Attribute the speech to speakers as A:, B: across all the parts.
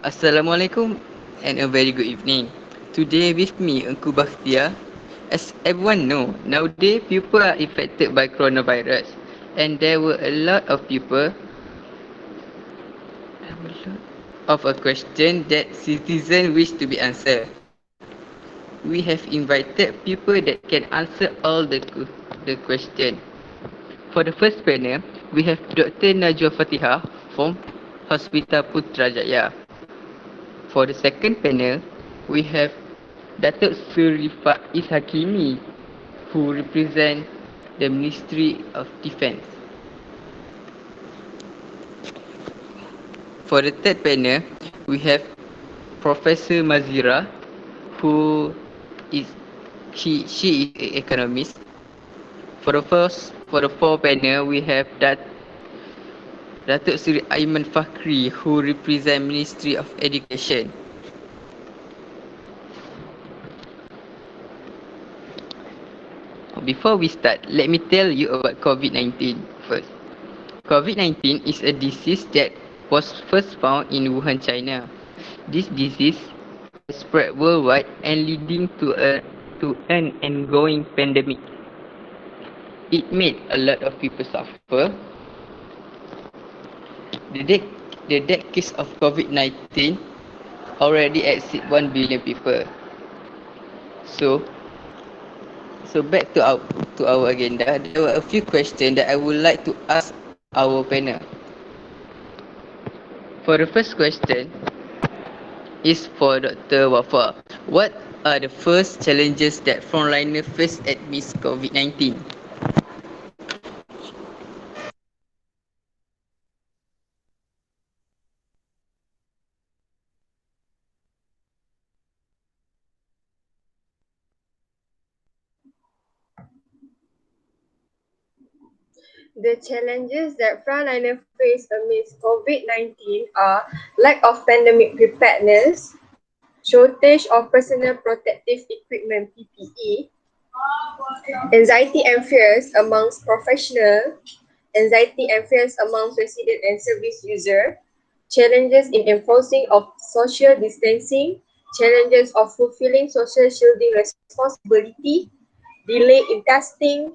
A: Assalamualaikum and a very good evening. Today with me, Engku Bakhtia. As everyone know, nowadays people are affected by coronavirus and there were a lot of people of a question that citizens wish to be answered. We have invited people that can answer all the question. For the first panel, we have Dr. Najwa Fatihah from Hospital Putrajaya. For the second panel, we have Datuk Sri Faiz Hakimi, who represent the Ministry of Defence. For the third panel, we have Professor Mazira, who is she is an economist. For the fourth panel, we have Datuk Sri Aiman Fakhri, who represent Ministry of Education. Before we start, let me tell you about COVID-19 first. COVID-19 is a disease that was first found in Wuhan, China. This disease has spread worldwide and leading to an ongoing pandemic. It made a lot of people suffer. The death, the death case of COVID-19 already exceed 1 billion people. So, so back to our agenda. There were a few questions that I would like to ask our panel. For the first question is for Dr. Wafa. What are the first challenges that frontliners face amidst COVID-19?
B: The challenges that frontliners face amidst COVID-19 are lack of pandemic preparedness, shortage of personal protective equipment (PPE), anxiety and fears amongst professionals, anxiety and fears amongst resident and service user, challenges in enforcing of social distancing, challenges of fulfilling social shielding responsibility, delay in testing,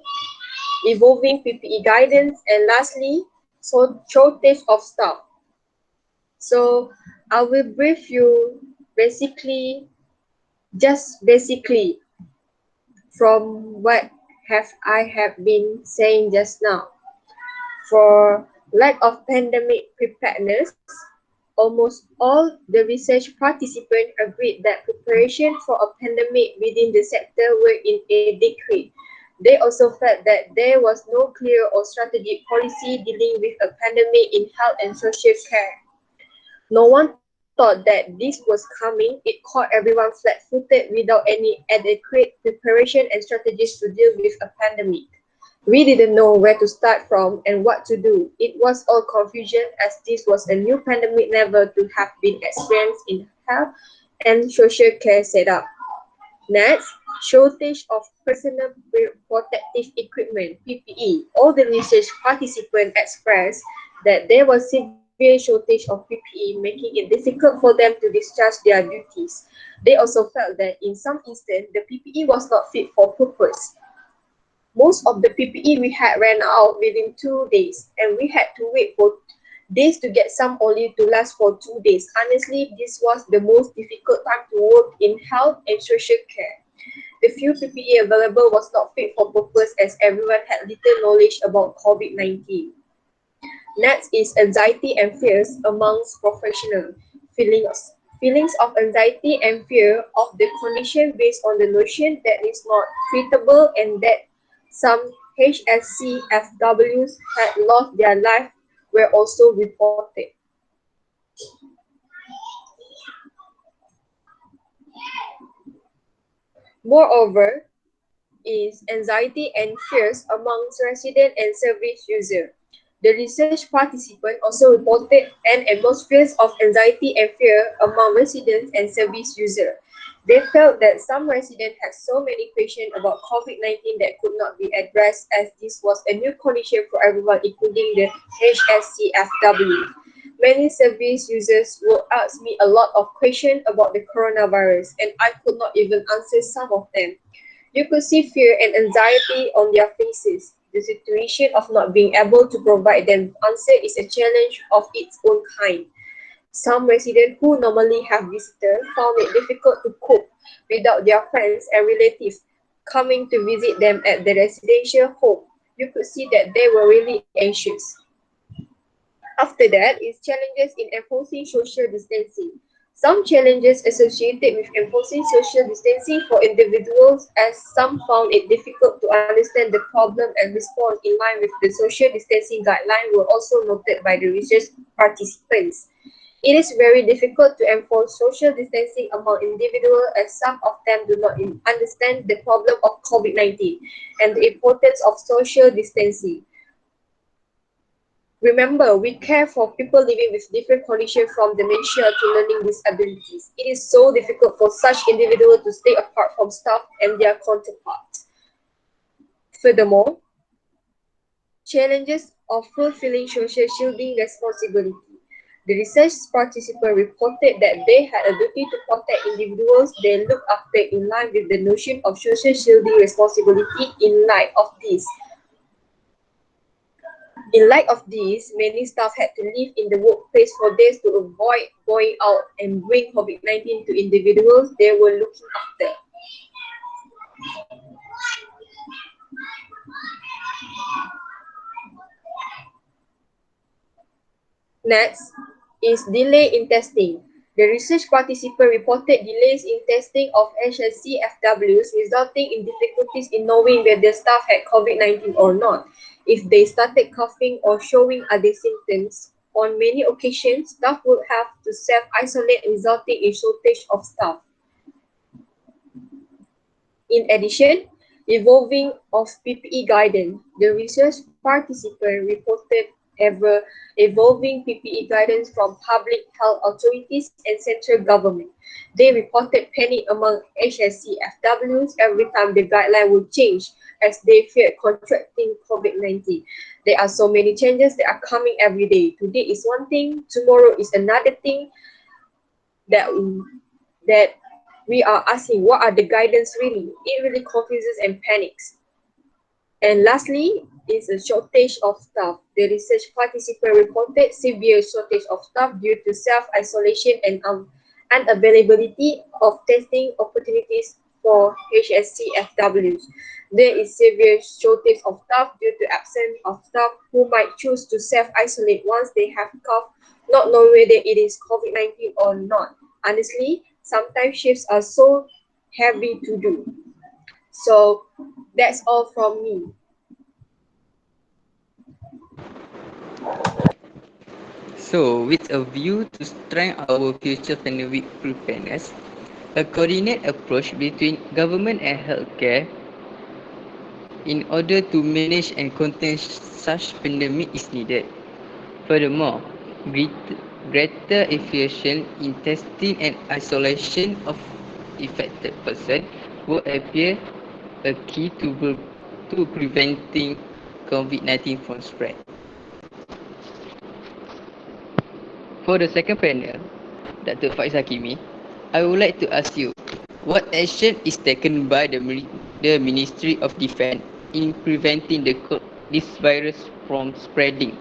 B: evolving PPE guidance, and lastly, shortage of staff. So I will brief you basically from what I have been saying just now. For lack of pandemic preparedness, almost all the research participants agreed that preparation for a pandemic within the sector were in a decline. They also felt that there was no clear or strategic policy dealing with a pandemic in health and social care. No one thought that this was coming. It caught everyone flat-footed without any adequate preparation and strategies to deal with a pandemic. We didn't know where to start from and what to do. It was all confusion as this was a new pandemic never to have been experienced in health and social care setup. Next, shortage of personal protective equipment (PPE). All the research participants expressed that there was severe shortage of PPE, making it difficult for them to discharge their duties. They also felt that in some instances, the PPE was not fit for purpose. Most of the PPE we had ran out within 2 days, and we had to wait for days to get some only to last for 2 days. Honestly, this was the most difficult time to work in health and social care. The few PPE available was not fit for purpose as everyone had little knowledge about COVID-19. Next is anxiety and fears amongst professionals. Feelings. Feelings of anxiety and fear of the condition based on the notion that it's not treatable and that some HSCFWs had lost their life were also reported. Moreover, is anxiety and fears amongst resident and service user. The research participant also reported an atmosphere of anxiety and fear among residents and service user. They felt that some residents had so many questions about COVID-19 that could not be addressed as this was a new condition for everyone, including the HSCFW. Many service users will ask me a lot of questions about the coronavirus, and I could not even answer some of them. You could see fear and anxiety on their faces. The situation of not being able to provide them answer is a challenge of its own kind. Some residents who normally have visitors found it difficult to cope without their friends and relatives coming to visit them at the residential home. You could see that they were really anxious. After that is challenges in enforcing social distancing. Some challenges associated with enforcing social distancing for individuals, as some found it difficult to understand the problem and respond in line with the social distancing guideline, were also noted by the research participants. It is very difficult to enforce social distancing among individuals, as some of them do not understand the problem of COVID-19 and the importance of social distancing. Remember, we care for people living with different conditions from dementia to learning disabilities. It is so difficult for such individuals to stay apart from staff and their counterparts. Furthermore, challenges of fulfilling social shielding responsibility. The research participants reported that they had a duty to protect individuals they look after in line with the notion of social shielding responsibility. In light of this, many staff had to live in the workplace for days to avoid going out and bring COVID-19 to individuals they were looking after. Next is delay in testing. The research participant reported delays in testing of HSCFWs, resulting in difficulties in knowing whether staff had COVID-19 or not. If they started coughing or showing other symptoms, on many occasions, staff would have to self-isolate, resulting in shortage of staff. In addition, evolving of PPE guidance. The research participant reported ever evolving PPE guidance from public health authorities and central government. They reported panic among HSCFWs every time the guideline would change, as they feared contracting COVID-19. There are so many changes that are coming every day. Today is one thing, tomorrow is another thing, that that we are asking what are the guidance really. It really confuses and panics. And lastly is a shortage of staff. The research participant reported severe shortage of staff due to self-isolation and unavailability of testing opportunities for HSCFWs. There is severe shortage of staff due to absence of staff who might choose to self-isolate once they have cough, not knowing whether it is COVID-19 or not. Honestly, sometimes shifts are so heavy to do. So that's all from me.
A: So, with a view to strengthen our future pandemic preparedness, a coordinated approach between government and healthcare in order to manage and contain such pandemic is needed. Furthermore, greater efficiency in testing and isolation of affected persons will appear a key to preventing COVID-19 from spread. For the second panel, Dr. Faiz Hakimi, I would like to ask you, what action is taken by the Ministry of Defence in preventing this virus from spreading?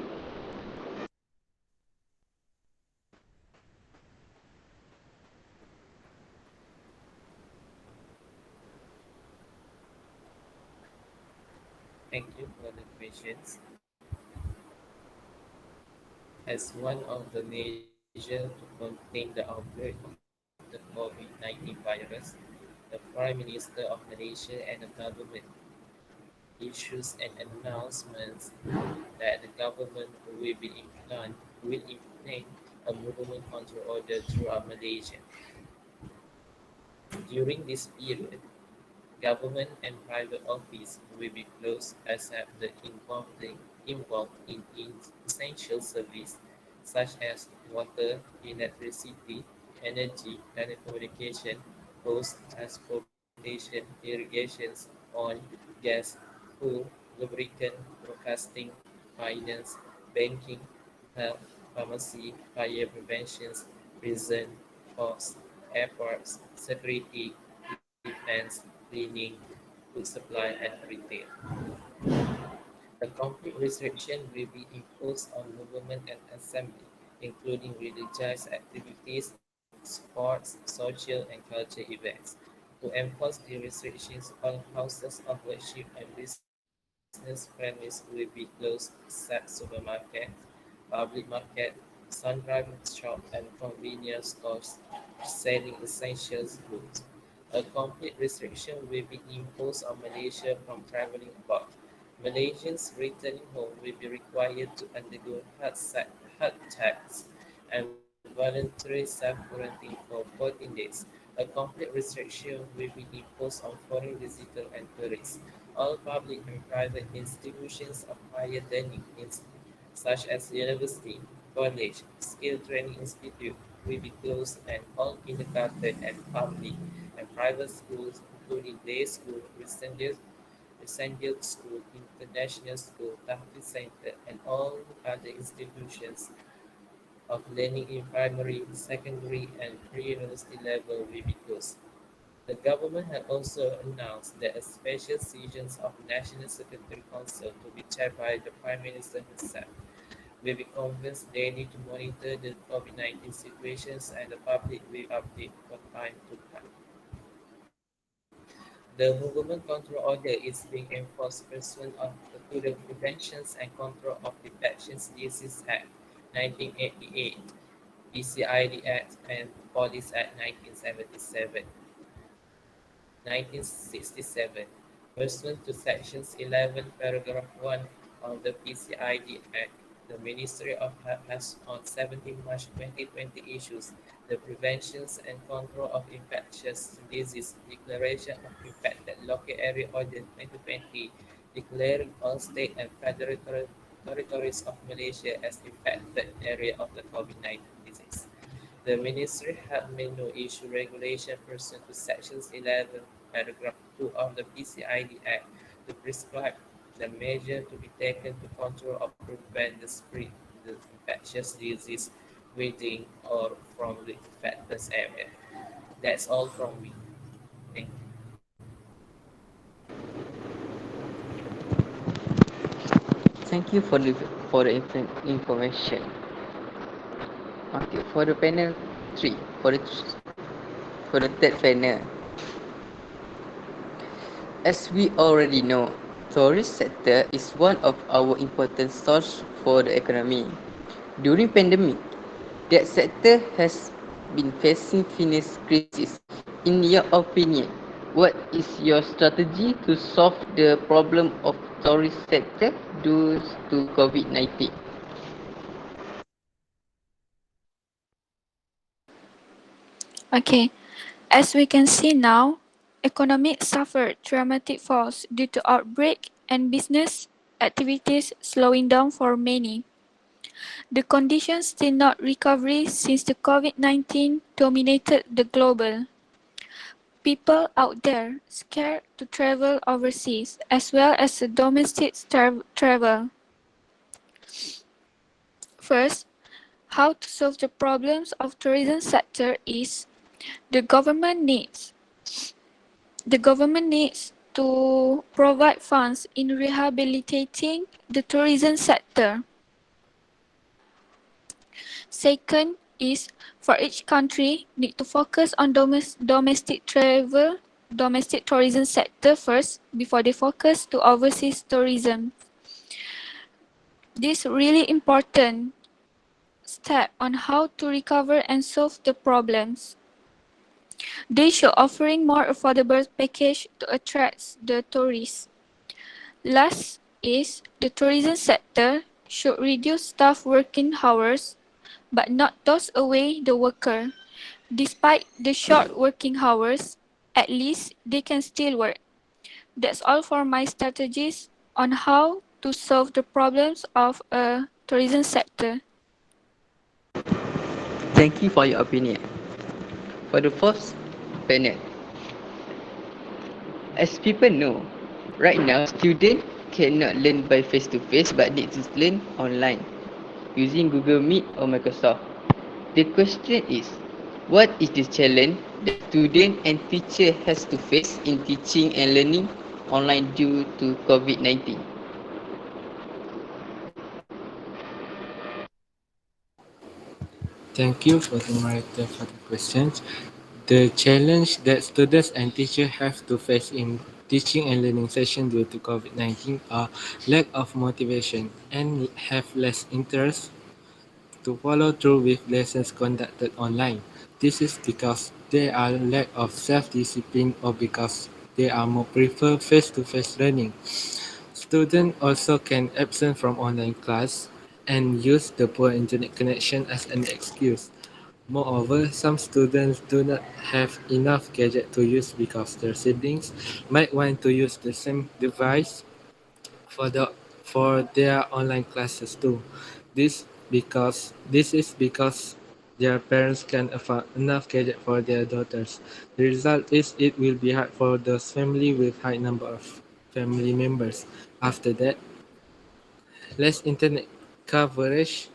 C: Thank you for the questions. As one of the measures to contain the outbreak of the COVID-19 virus, the Prime Minister of Malaysia and the government issues an announcement that the government will implement a movement control order throughout Malaysia. During this period, government and private office will be closed except the involved in essential service such as water, electricity, energy, telecommunication, post, transportation, irrigations, oil, gas, food, lubricant, broadcasting, finance, banking, health, pharmacy, fire prevention, prison, ports, airports, security, defense, cleaning, food supply, and retail. The complete restriction will be imposed on movement and assembly, including religious activities, sports, social, and culture events. To enforce the restrictions, all houses of worship and business premise will be closed except supermarkets, public market, sun-driven shop, and convenience stores selling essentials goods. A complete restriction will be imposed on Malaysia from traveling abroad. Malaysians returning home will be required to undergo health checks and voluntary self-quarantine for 14 days. A complete restriction will be imposed on foreign visitors and tourists. All public and private institutions of higher learning, such as university, college, skill training institute, will be closed, and all kindergarten and public and private schools, including day school, residential school, international school, tahfiz center, and all other institutions of learning in primary, secondary, and pre-university level will be closed. The government had also announced that a special session of National Security Council to be chaired by the Prime Minister himself will be convened daily to monitor the COVID-19 situations, and the public will update from time to time. The Movement Control Order is being enforced pursuant to the Prevention and Control of Infectious Disease Act 1988, PCID Act, and Police Act 1967. Pursuant to Sections 11, Paragraph 1 of the PCID Act, the Ministry of Health has on 17 March 2020 issues the Prevention and Control of Infectious Disease Declaration of Infected Local Area Order 2020, declaring all state and federal territories of Malaysia as infected area of the COVID-19 disease. The Ministry had made no issue regulation pursuant to Sections 11, Paragraph 2 of the PCID Act to prescribe the measure to be taken to control or prevent the spread of the infectious disease within or from the infected area. That's all from me. Thank you.
A: Thank you for the information. Okay, for the panel 3, for the third panel, as we already know, tourist sector is one of our important source for the economy. During pandemic, that sector has been facing financial crisis. In your opinion, what is your strategy to solve the problem of tourist sector due to COVID-19?
D: Okay, as we can see now, economy suffered dramatic falls due to outbreak and business activities slowing down for many. The conditions still not recovery since the COVID-19 dominated the global. People out there scared to travel overseas as well as the domestic travel. First, how to solve the problems of tourism sector is the government needs to provide funds in rehabilitating the tourism sector. Second is for each country need to focus on domestic tourism sector first before they focus to overseas tourism. This really important step on how to recover and solve the problems. They should offering more affordable package to attract the tourists. Last is the tourism sector should reduce staff working hours but not toss away the worker. Despite the short working hours, at least they can still work. That's all for my strategies on how to solve the problems of a tourism sector.
A: Thank you for your opinion. For the fourth panel, as people know, right now students cannot learn by face to face but need to learn online. using Google Meet or Microsoft. The question is, what is the challenge that student and teacher has to face in teaching and learning online due to COVID-19?
C: Thank you for the moderator for the questions. The challenge that students and teachers have to face in teaching and learning session due to COVID-19 are lack of motivation and have less interest to follow through with lessons conducted online. This is because there are lack of self-discipline or because they are more prefer face-to-face learning. Students also can absent from online class and use the poor internet connection as an excuse. Moreover, some students do not have enough gadget to use because their siblings might want to use the same device for the for their online classes too. This is because their parents can afford enough gadget for their daughters. The result is it will be hard for those family with high number of family members. After that, less internet coverage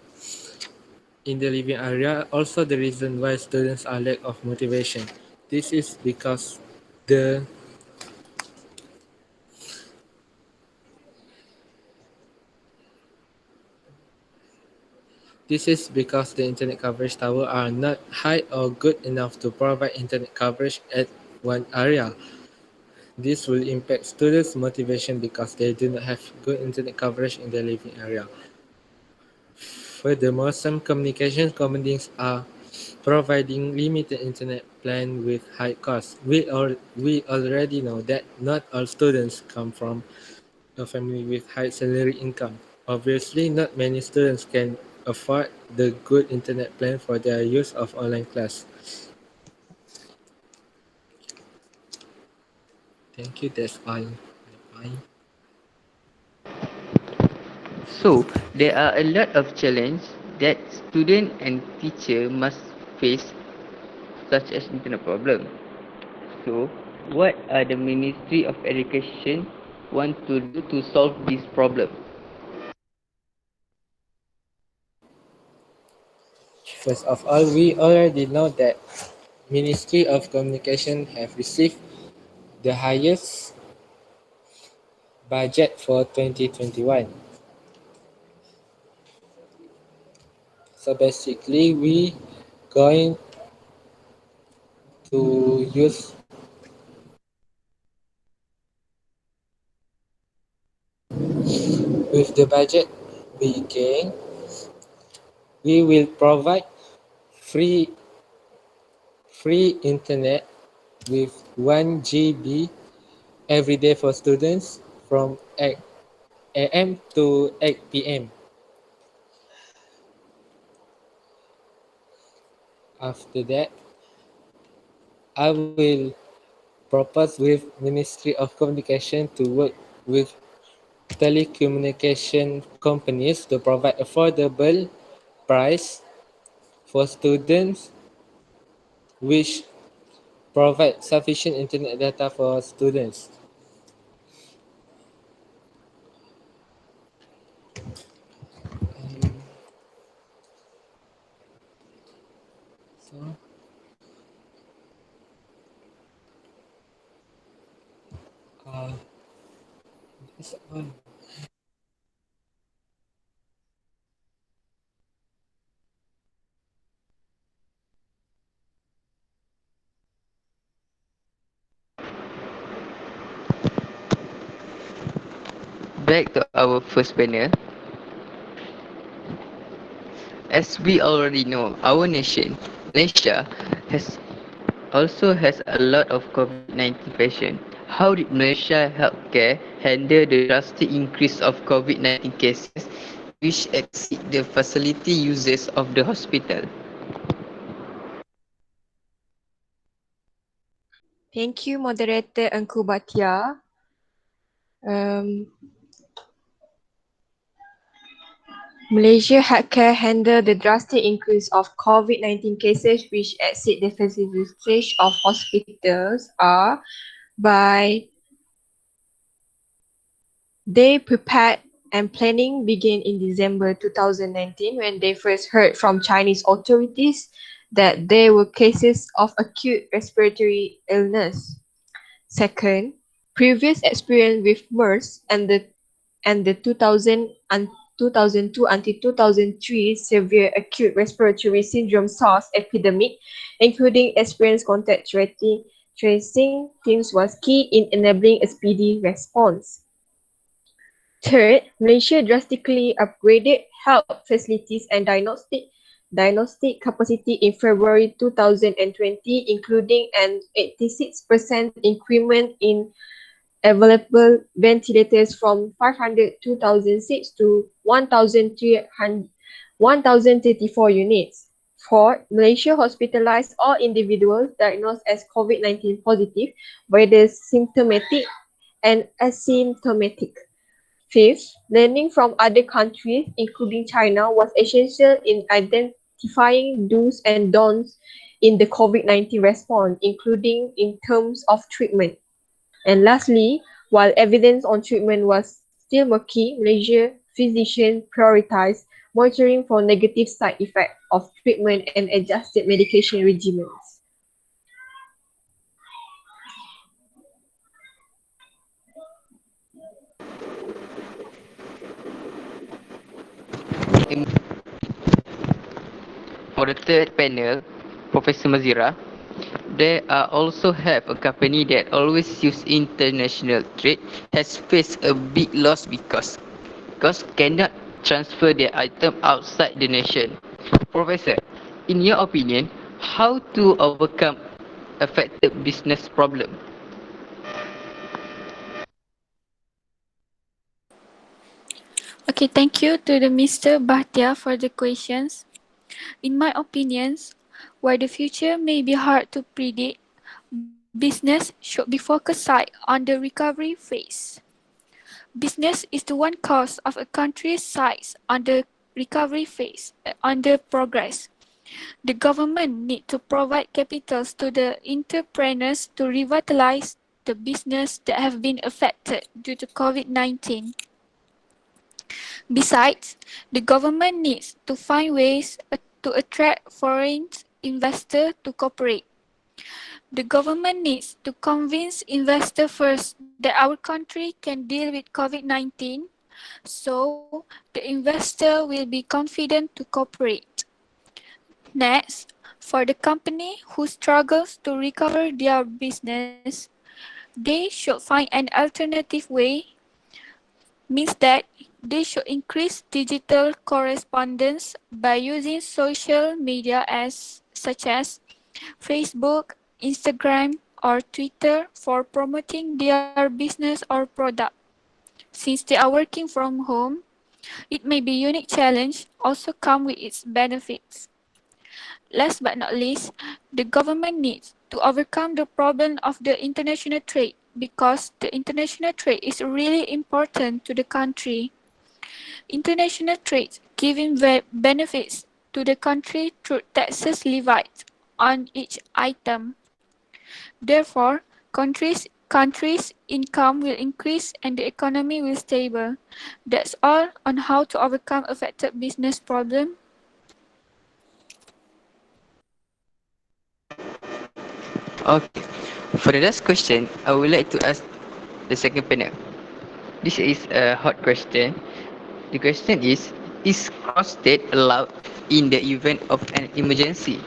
C: in the living area also the reason why students are lack of motivation. This is because the This is because the internet coverage tower are not high or good enough to provide internet coverage at one area. This will impact students' motivation because they do not have good internet coverage in their living area. Furthermore, some communication companies are providing limited internet plan with high costs. We already know that not all students come from a family with high salary income. Obviously, not many students can afford the good internet plan for their use of online class. Thank you, that's all. Bye.
A: So, there are a lot of challenges that student and teacher must face, such as internet problem. So, what are the Ministry of Education want to do to solve this problem?
C: First of all, we already know that Ministry of Communication have received the highest budget for 2021. So basically, we going to use with the budget we gain, we will provide free free internet with 1 GB every day for students from 8 a.m. to 8 p.m. After that, I will propose with Ministry of Communication to work with telecommunication companies to provide affordable price for students which provide sufficient internet data for students. So, uh, that's all.
A: Back to our first panel. As we already know, our nation, Malaysia, has also has a lot of COVID-19 patients. How did Malaysia healthcare handle the drastic increase of COVID-19 cases which exceed the facility uses of the hospital?
B: Thank you, moderator Engku Batia. Um, Malaysia healthcare handled the drastic increase of COVID-19 cases which exceed the facilities of hospitals by they prepared and planning began in December 2019 when they first heard from Chinese authorities that there were cases of acute respiratory illness. Second, previous experience with MERS and the 2002 until 2003 severe acute respiratory syndrome SARS epidemic, including experience contact tracing teams was key in enabling a speedy response. Third, Malaysia drastically upgraded health facilities and diagnostic capacity in February 2020, including an 86% increment in available ventilators from 500 2006 to 1,034 units. Fourth, Malaysia hospitalized all individuals diagnosed as COVID-19 positive, whether symptomatic and asymptomatic. Fifth, learning from other countries, including China, was essential in identifying do's and don'ts in the COVID-19 response, including in terms of treatment. And lastly, while evidence on treatment was still murky, Malaysia physicians prioritized monitoring for negative side effects of treatment and adjusted medication regimens.
A: For the third panel, Professor Mazira, there are also have a company that always use international trade has faced a big loss because cannot transfer their item outside the nation. Professor, in your opinion, how to overcome affected business problem?
D: Okay, thank you to the Mr. Bhatia for the questions. In my opinions, while the future may be hard to predict, business should be focused on the recovery phase. Business is the one cause of a country's size on the recovery phase, under progress. The government need to provide capitals to the entrepreneurs to revitalize the business that have been affected due to COVID-19. Besides, the government needs to find ways to attract foreign investors to cooperate. The government needs to convince investors first that our country can deal with COVID-19, so the investor will be confident to cooperate. Next, for the company who struggles to recover their business, they should find an alternative way, means that they should increase digital correspondence by using social media such as Facebook, Instagram, or Twitter for promoting their business or product. Since they are working from home, it may be unique challenge also come with its benefits. Last but not least, the government needs to overcome the problem of the international trade because the international trade is really important to the country. International trade giving benefits to the country through taxes levied on each item. Therefore, countries' income will increase and the economy will stable. That's all on how to overcome affected business problem.
A: Okay. For the last question, I would like to ask the second panel. This is a hot question. The question is cross-state allowed in the event of an emergency?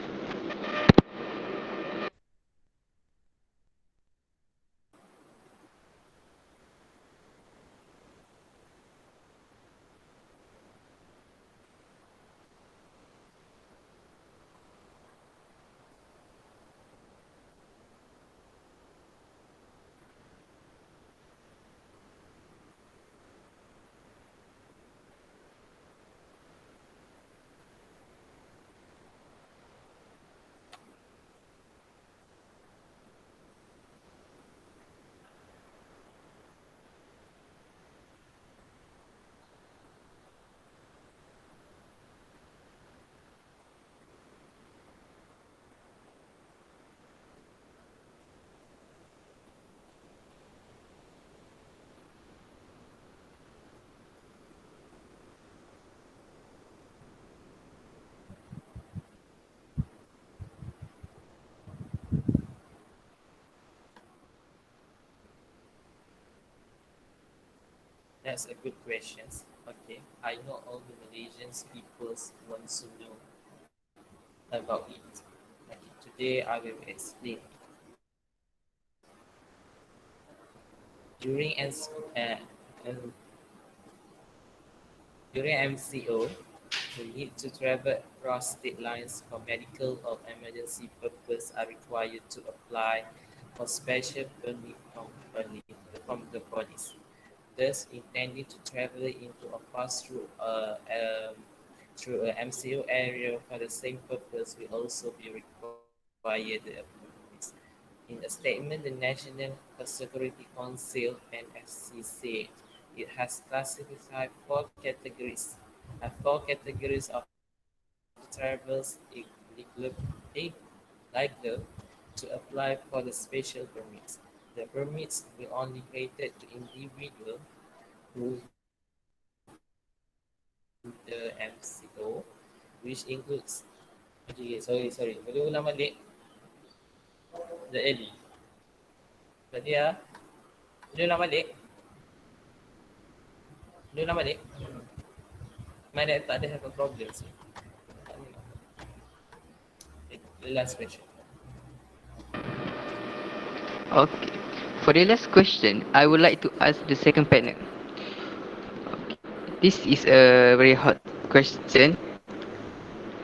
C: That's a good question. Okay, I know all the Malaysians peoples want to know about it. Okay, today I will explain. During and during MCO, we need to travel across state lines for medical or emergency purpose are required to apply for special from the police. Thus, intending to travel into or pass through a MCO area for the same purpose will also be required permits. In a statement, the National Security Council (NSC) said it has classified four categories of travelers eligible to apply for the special permits. The permits will only cater to individuals who the MCO, which includes. Okay, sorry. Boleh ulang balik the early. Tadi ya. Boleh ulang balik. Boleh ulang balik. My laptop ada have a problem. So. The last question.
A: Okay. For the last question, I would like to ask the second panel. This is a very hot question.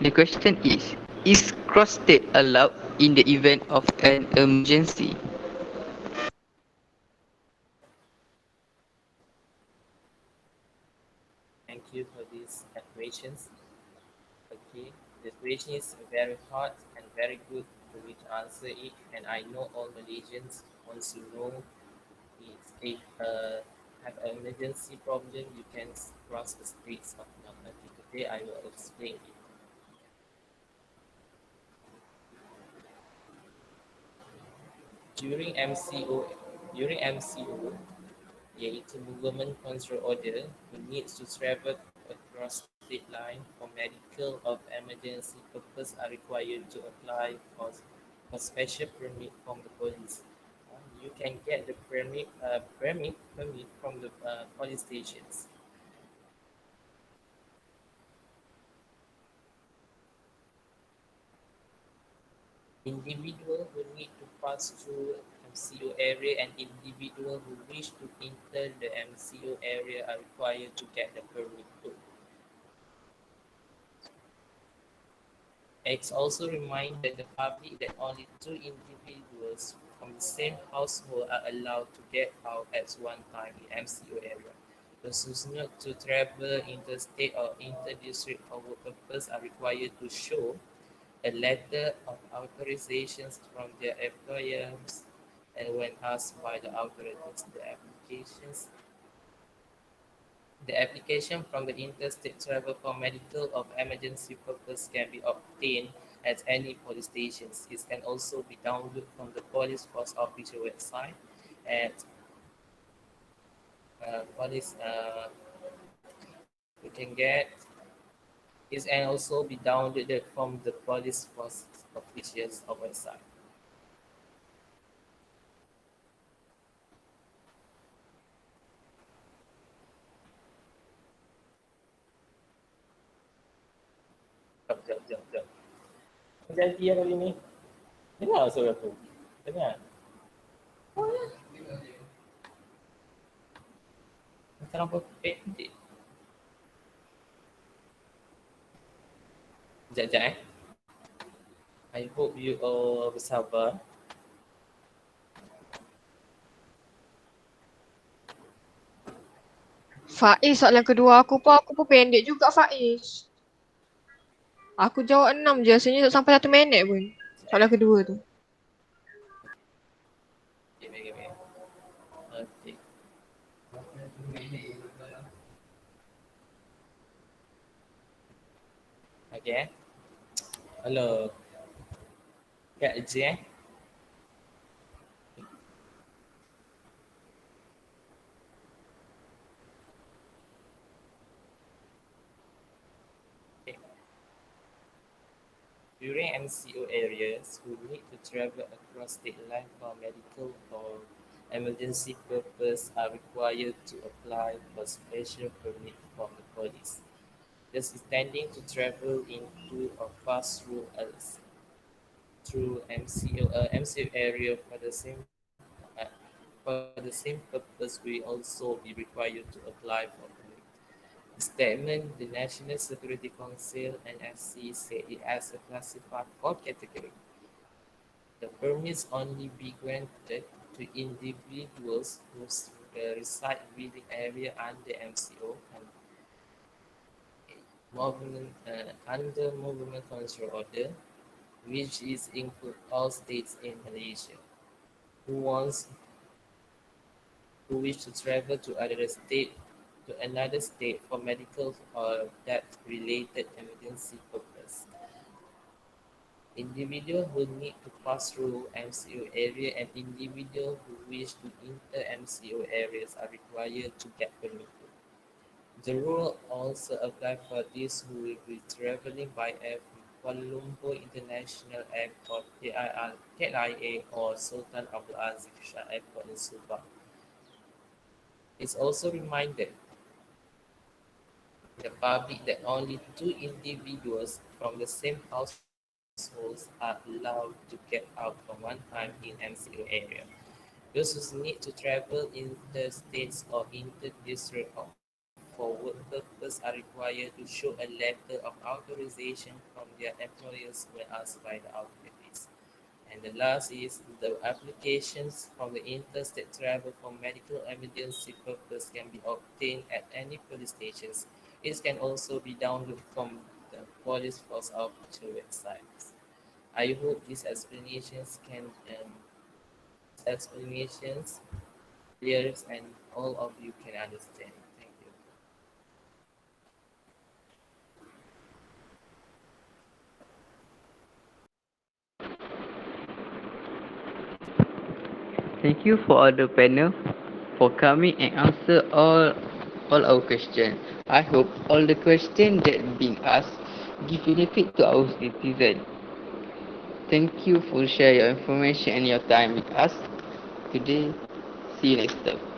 A: The question is cross-state allowed in the event of an emergency?
C: Thank you for these questions. Okay, the question is very hot and very good to me to answer it, and I know all Malaysians want to know if have an emergency problem, you can cross the streets of Malaki. Today I will explain it. During MCO, during MCO, iaitu Movement Control Order, who needs to travel across state line for medical or emergency purpose are required to apply for special permit from the police. You can get the permit from the police stations. Individual who need to pass through MCO area and individual who wish to enter the MCO area are required to get the permit too. It's also reminded the public that only two individuals from the same household are allowed to get out at one time in MCO area. Those who not to travel interstate or inter-district for work purpose are required to show a letter of authorizations from their employers, and when asked by the authorities, the application from the interstate travel for medical or emergency purpose can be obtained at any police stations. It can also be downloaded from the police force official website at police. You can get it can also be downloaded from the police force officials website. Jap. Jadi ya kali ni. Dengar suara tu. Dengar. Macam apa pendek. Sekejap. I hope you all bersabar.
B: Faiz soalan kedua aku pun pendek juga Faiz. Aku jawab 6 je, rasanya tak sampai 1 minit pun. Soalan kedua tu.
C: Okay. Okay. Okay. Hello. Kak J. During MCO areas, who need to travel across state line for medical or emergency purpose are required to apply for special permit from the police. Thus, intending to travel into or pass through MCO area uh, for the same purpose will also be required to apply for permit. The statement, the National Security Council (NSC) said it as a classified four category. The permits only be granted to individuals who reside within area under MCO and under movement control order, which is include all states in Malaysia. Who wants who wish to travel to another state for medical or death-related emergency purpose. Individual who need to pass through MCO area and individual who wish to enter MCO areas are required to get permit. The rule also applies for those who will be traveling by air from Kuala Lumpur International Airport (KIA) or Sultan Abdul Aziz Shah Airport in Subang. It's also reminded the public that only two individuals from the same households are allowed to get out from one time in MCO area. Those who need to travel interstates or inter-district for work purpose are required to show a letter of authorization from their employers when asked by the authorities. And the last is the applications from the interstate travel for medical emergency purpose can be obtained at any police stations. It can also be downloaded from the police force official websites. I hope these explanations clear and all of you can understand. Thank you.
A: Thank you for all the panel for coming and answer all our questions. I hope all the questions that being asked give benefit to our citizen. Thank you for share your information and your time with us today. See you next time.